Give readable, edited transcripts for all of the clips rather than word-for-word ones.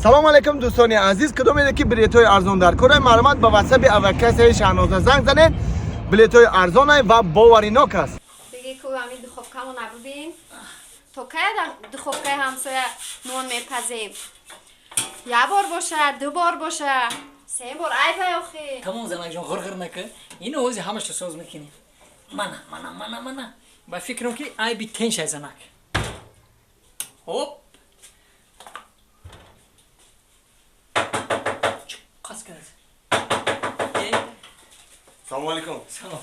سلام علیکم دوستان عزیز. کدوم میده که بلیط‌های ارزان در کره معلومات با واتساپ اوکس شهنازه زنگ زنید. بلیط‌های ارزان و باوریناک است. دیگه که همین دخوبکمو نبودین تو که دخوبکه همسایه نون میپزیم یه بار باشه، دو بار باشه، سه بار ای بیاخی تمام زنک جان غرغر نکن. این اوزی همش تو ساز میکنی. منه با فکرم که ای بی تنش از زنک. هوپ قص کرد. سلام علیکم. سلام.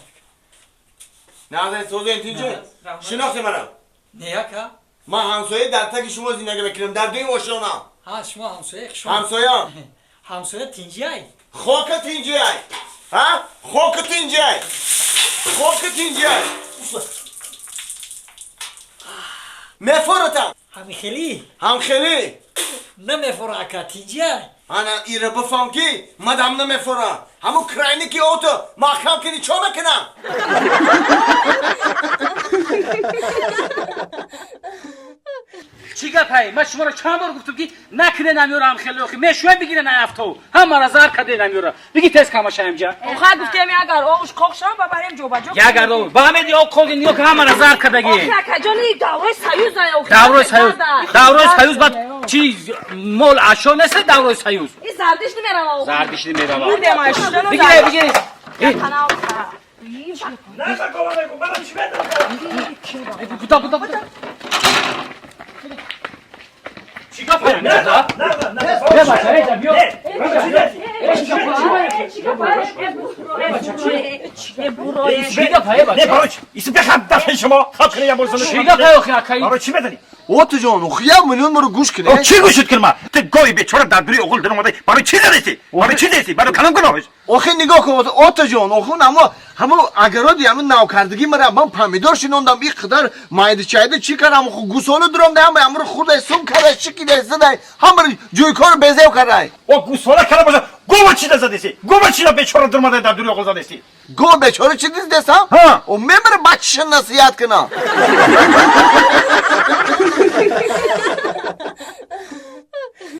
نه سوزه اینجا شناختی مرا. نیا که ما همسایه در تک شما زندگی میکنم در دوی ماشینا. ها شما همسایه شما همسایه همسایه تینجی خاک تینجی ها خاک تینجی مفرتم هم خیلی نه مفره اکا تینجی انا ایره بفهم کی مدام نمیفره همون کراینی که اوتو محکم کنی چو بکنم چی گپی؟ من شما رو چند بار گفتم که نکنه نمیارم خیلی آخی میشوی بگیره نه افتو هم مرا زار کده نمیاره بگی تست کماش همجا اوخا گفتم اگر اوش کوخشم ببریم جوبا جو یا گردو با همین او کوگ نیو که هم مرا زار کدگی اوخا کجانی دوره سیوز نه دوره سیوز بعد چی مول عشو نسه دوره سیوز این زردش نمیرم زردش نمیرم بگیره بودا چیکار کنم نه بچه بیا ایسو بخم دفعه شما خواب کنه یا برسانه برای چی بدنی؟ اوتو جان و خیام میلیون مرو گوش کنه چی گوشت کنم؟ تو گوی بیچاره در دوری اغل در اومده برای چی دستی؟ برای کلام کنمش؟ آخه نگاه کن اوتو جان آخه همه اگرادی همه نوکردگی مرا من پامیدور شنوندم این قدر مایده چایده چی کردم خو گوساله درام ده همه امر خود سوم کرده چی کیده زده همه جوی کار بزیو کرده او گوساله کرده باشه گو چی دستی؟ گو چی بیچاره در اومده در دوری اغل زدستی؟ گو بیچاره چی دستم؟ ها و میمره بچه‌ش نصیحت کنه